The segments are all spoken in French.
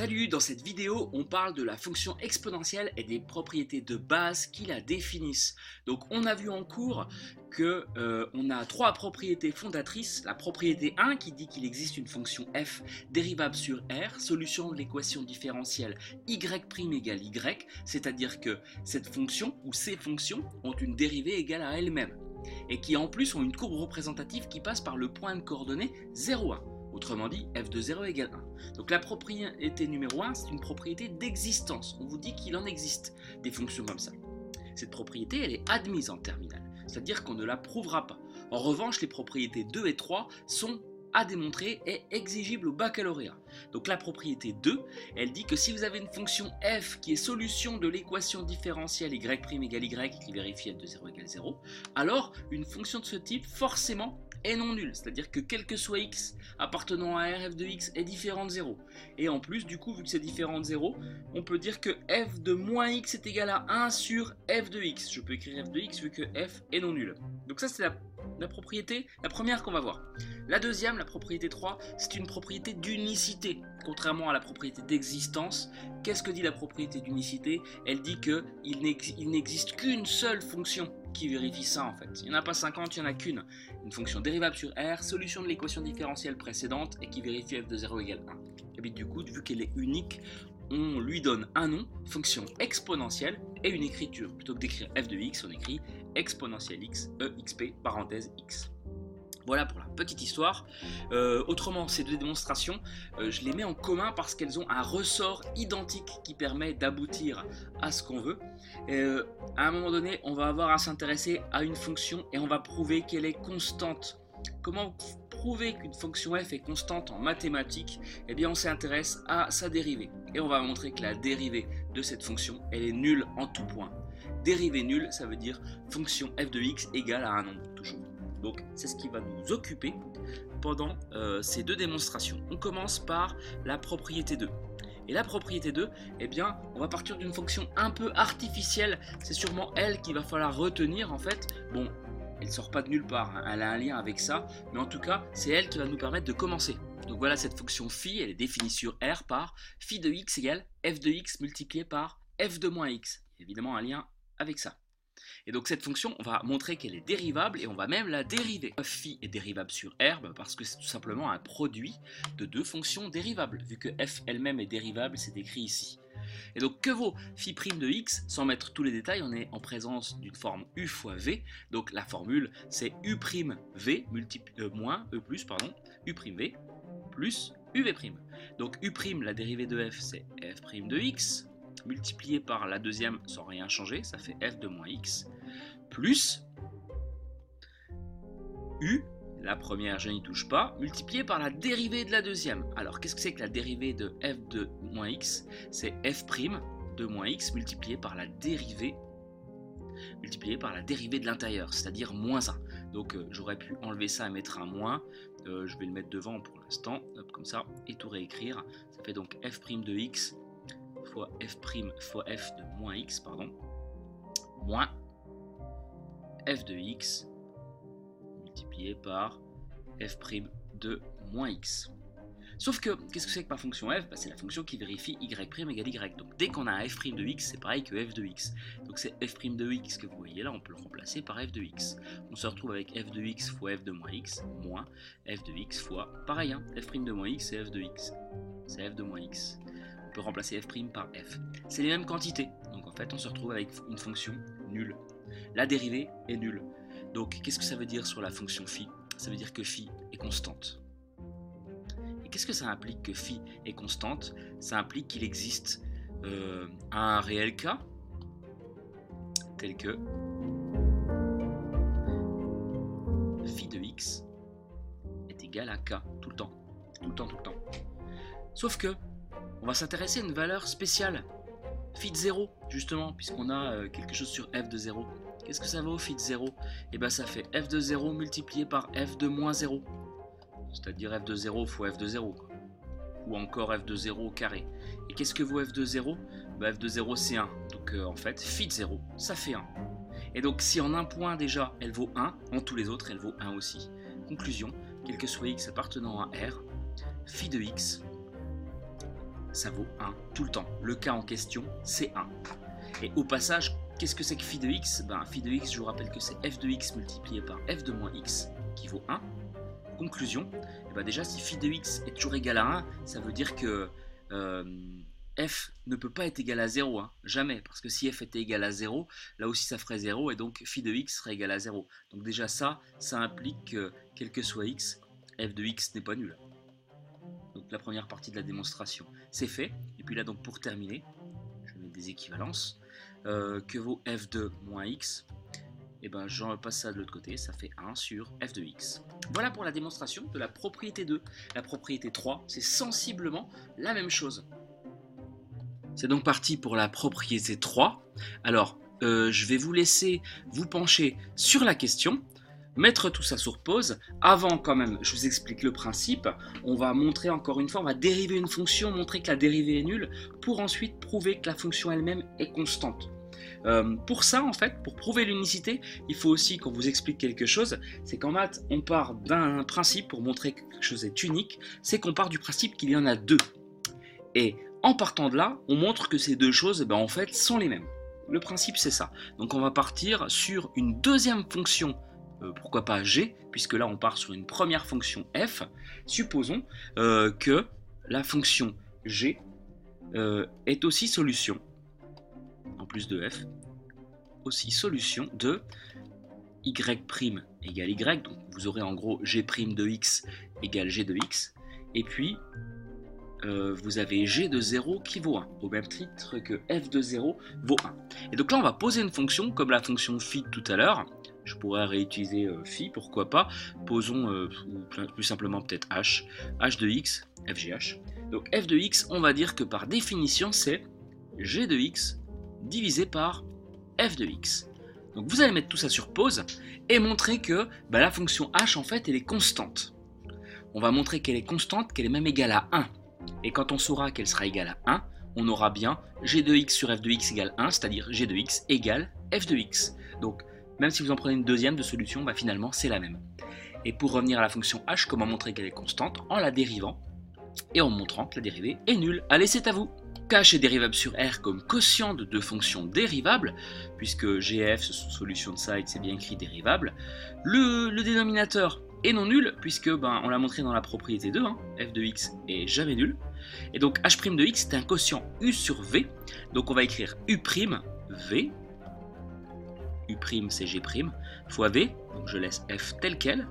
Salut, dans cette vidéo, on parle de la fonction exponentielle et des propriétés de base qui la définissent. Donc on a vu en cours que on a trois propriétés fondatrices. La propriété 1 qui dit qu'il existe une fonction f dérivable sur R, solution de l'équation différentielle y' égale y, c'est-à-dire que cette fonction ou ces fonctions ont une dérivée égale à elles-mêmes et qui en plus ont une courbe représentative qui passe par le point de coordonnées 0, 1. Autrement dit, f de 0 égale 1. Donc la propriété numéro 1, c'est une propriété d'existence. On vous dit qu'il en existe des fonctions comme ça. Cette propriété, elle est admise en terminale, c'est-à-dire qu'on ne la prouvera pas. En revanche, les propriétés 2 et 3 sont à démontrer et exigibles au baccalauréat. Donc la propriété 2, elle dit que si vous avez une fonction f qui est solution de l'équation différentielle y' égale y qui vérifie f de 0 égale 0, alors une fonction de ce type, forcément, est non nulle, c'est-à-dire que quel que soit x appartenant à R, f de x est différent de 0. Et en plus, du coup, vu que c'est différent de 0, on peut dire que f de moins x est égal à 1 sur f de x. Je peux écrire f de x vu que f est non nul. Donc ça, c'est la propriété, la première qu'on va voir. La deuxième, la propriété 3, c'est une propriété d'unicité. Contrairement à la propriété d'existence, qu'est-ce que dit la propriété d'unicité? Elle dit qu'il n'existe qu'une seule fonction qui vérifie ça en fait. Il n'y en a pas 50, il n'y en a qu'une. Une fonction dérivable sur R, solution de l'équation différentielle précédente et qui vérifie f de 0 égale 1. Et bien du coup, vu qu'elle est unique, on lui donne un nom, fonction exponentielle, et une écriture. Plutôt que d'écrire f de x, on écrit exponentielle x, exp, parenthèse x. Voilà pour la petite histoire. Autrement, ces deux démonstrations, je les mets en commun parce qu'elles ont un ressort identique qui permet d'aboutir à ce qu'on veut. À un moment donné, on va avoir à s'intéresser à une fonction et on va prouver qu'elle est constante. Comment prouver qu'une fonction f est constante en mathématiques? Eh bien, on s'intéresse à sa dérivée. Et on va montrer que la dérivée de cette fonction, elle est nulle en tout point. Dérivée nulle, ça veut dire fonction f de x égale à un nombre, toujours. Donc c'est ce qui va nous occuper pendant ces deux démonstrations. On commence par la propriété 2. Et la propriété 2, eh bien, on va partir d'une fonction un peu artificielle. C'est sûrement elle qu'il va falloir retenir en fait. Bon, elle ne sort pas de nulle part, hein. Elle a un lien avec ça, mais en tout cas, c'est elle qui va nous permettre de commencer. Donc voilà, cette fonction phi, elle est définie sur R par phi de x égale f de x multiplié par f de moins x. Il y a évidemment un lien avec ça. Et donc cette fonction, on va montrer qu'elle est dérivable et on va même la dériver. Phi est dérivable sur R parce que c'est tout simplement un produit de deux fonctions dérivables. Vu que f elle-même est dérivable, c'est écrit ici. Et donc que vaut phi' de x? Sans mettre tous les détails, on est en présence d'une forme u fois v. Donc la formule c'est u'v moins u plus uv'. Donc u', la dérivée de f, c'est f' de x, multiplié par la deuxième sans rien changer, ça fait f de moins x, plus u, la première je n'y touche pas, multiplié par la dérivée de la deuxième. Alors qu'est-ce que c'est que la dérivée de f de moins x? C'est f' de moins x multiplié par la dérivée de l'intérieur, c'est-à-dire moins 1. Donc j'aurais pu enlever ça et mettre un moins, je vais le mettre devant pour l'instant, comme ça, et tout réécrire. Ça fait donc f' de x fois f' fois f de moins x, moins f de x multiplié par f' de moins x. Sauf que, qu'est-ce que c'est que ma fonction f? C'est la fonction qui vérifie y' égale y. Donc dès qu'on a un f' de x, c'est pareil que f de x. Donc c'est f' de x que vous voyez là, on peut le remplacer par f de x. On se retrouve avec f de x fois f de moins x, moins f de x fois, pareil, hein, f' de moins x, c'est f de x. C'est f de moins x. On peut remplacer f' par f. C'est les mêmes quantités, donc en fait on se retrouve avec une fonction nulle. La dérivée est nulle. Donc qu'est-ce que ça veut dire sur la fonction phi? Ça veut dire que phi est constante. Et qu'est-ce que ça implique que phi est constante? Ça implique qu'il existe un réel cas, tel que phi de x est égal à k tout le temps. Sauf que on va s'intéresser à une valeur spéciale, phi de 0, justement, puisqu'on a quelque chose sur f de 0. Qu'est-ce que ça vaut phi de 0? Et bien ça fait f de 0 multiplié par f de moins 0, c'est-à-dire f de 0 fois f de 0, quoi. Ou encore f de 0 au carré. Et qu'est-ce que vaut f de 0? F de 0 c'est 1, donc en fait phi de 0 ça fait 1. Et donc si en un point déjà elle vaut 1, en tous les autres elle vaut 1 aussi. Conclusion, quel que soit x appartenant à R, phi de x ça vaut 1 tout le temps. Le cas en question, c'est 1. Et au passage, qu'est-ce que c'est que phi de x? Phi de x, je vous rappelle que c'est f de x multiplié par f de moins x qui vaut 1. Conclusion, déjà si phi de x est toujours égal à 1, ça veut dire que f ne peut pas être égal à 0, hein, jamais, parce que si f était égal à 0, là aussi ça ferait 0, et donc phi de x serait égal à 0. Donc déjà ça implique que, quel que soit x, f de x n'est pas nul. Donc la première partie de la démonstration, c'est fait. Et puis là, donc pour terminer, je vais mettre des équivalences. Que vaut f de moins x? J'en passe ça de l'autre côté, ça fait 1 sur f de x. Voilà pour la démonstration de la propriété 2. La propriété 3, c'est sensiblement la même chose. C'est donc parti pour la propriété 3. Alors, je vais vous laisser vous pencher sur la question, mettre tout ça sur pause. Avant, quand même, je vous explique le principe. On va montrer encore une fois, on va dériver une fonction, montrer que la dérivée est nulle, pour ensuite prouver que la fonction elle-même est constante. Pour ça, en fait, pour prouver l'unicité, il faut aussi qu'on vous explique quelque chose. C'est qu'en maths, on part d'un principe pour montrer que quelque chose est unique. C'est qu'on part du principe qu'il y en a deux. Et en partant de là, on montre que ces deux choses, en fait, sont les mêmes. Le principe, c'est ça. Donc, on va partir sur une deuxième fonction, pourquoi pas g, puisque là, on part sur une première fonction f. Supposons que la fonction g est aussi solution, en plus de f, aussi solution de y' égale y, donc vous aurez en gros g' de x égale g de x, et puis vous avez g de 0 qui vaut 1, au même titre que f de 0 vaut 1. Et donc là on va poser une fonction comme la fonction phi de tout à l'heure. Je pourrais réutiliser phi, pourquoi pas. Posons, ou plus simplement peut-être h de x, fgh. Donc f de x, on va dire que par définition c'est g de x divisé par f de x. Donc vous allez mettre tout ça sur pause et montrer que la fonction h en fait elle est constante. On va montrer qu'elle est constante, qu'elle est même égale à 1. Et quand on saura qu'elle sera égale à 1, on aura bien g de x sur f de x égale 1, c'est-à-dire g de x égale f de x. Donc même si vous en prenez une deuxième de solution, finalement c'est la même. Et pour revenir à la fonction h, comment montrer qu'elle est constante? En la dérivant et en montrant que la dérivée est nulle. Allez, c'est à vous. H est dérivable sur R comme quotient de deux fonctions dérivables, puisque g et f ce sont solutions de side, c'est bien écrit dérivable. Le dénominateur est non nul, puisque on l'a montré dans la propriété 2, f de x est jamais nul. Et donc h' de x est un quotient u sur v, donc on va écrire u', v, u' c'est g', fois v, donc je laisse f tel quel,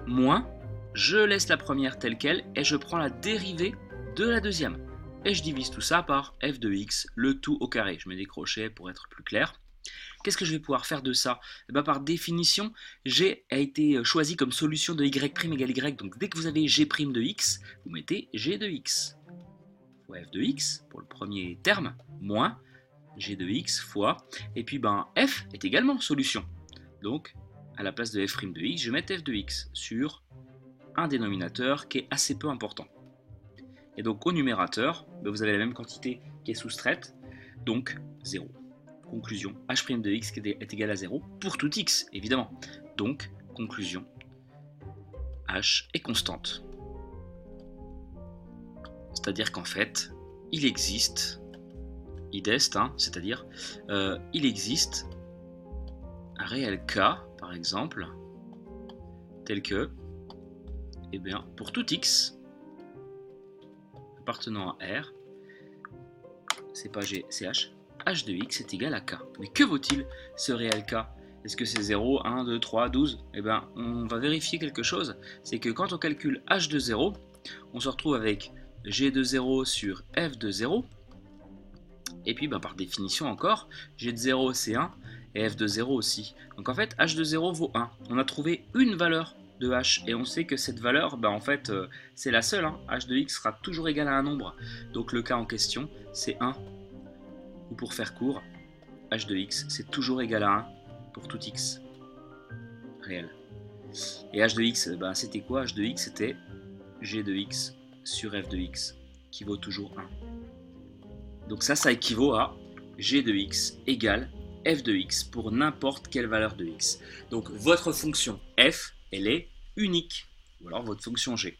moins, je laisse la première telle quelle, et je prends la dérivée de la deuxième. Et je divise tout ça par f de x, le tout au carré. Je mets des crochets pour être plus clair. Qu'est-ce que je vais pouvoir faire de ça? Par définition, g a été choisi comme solution de y' égale y. Donc dès que vous avez g' de x, vous mettez g de x fois f de x pour le premier terme, moins g de x fois, et puis f est également solution. Donc à la place de f' de x, je vais mettre f de x sur un dénominateur qui est assez peu important. Et donc au numérateur, vous avez la même quantité qui est soustraite, donc 0. Conclusion, h' de x est égal à 0 pour tout x, évidemment. Donc, conclusion, h est constante. C'est-à-dire qu'en fait, il existe, idest, c'est-à-dire, il existe un réel cas, par exemple, tel que, pour tout x, appartenant à R, c'est pas G, c'est H, H de X est égal à K. Mais que vaut-il ce réel K? Est-ce que c'est 0, 1, 2, 3, 12? On va vérifier quelque chose. C'est que quand on calcule H de 0, on se retrouve avec G de 0 sur F de 0. Et puis par définition encore, G de 0 c'est 1 et F de 0 aussi. Donc en fait, H de 0 vaut 1. On a trouvé une valeur de h, et on sait que cette valeur, en fait, c'est la seule, h de x sera toujours égal à un nombre, donc le cas en question, c'est 1, ou pour faire court, h de x, c'est toujours égal à 1 pour tout x réel. Et h de x, c'était quoi? H de x, c'était g de x sur f de x, qui vaut toujours 1. Donc ça équivaut à g de x égale f de x pour n'importe quelle valeur de x. Donc votre fonction f, elle est unique, ou alors votre fonction g.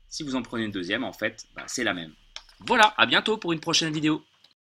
Si vous en prenez une deuxième, en fait, c'est la même. Voilà, à bientôt pour une prochaine vidéo.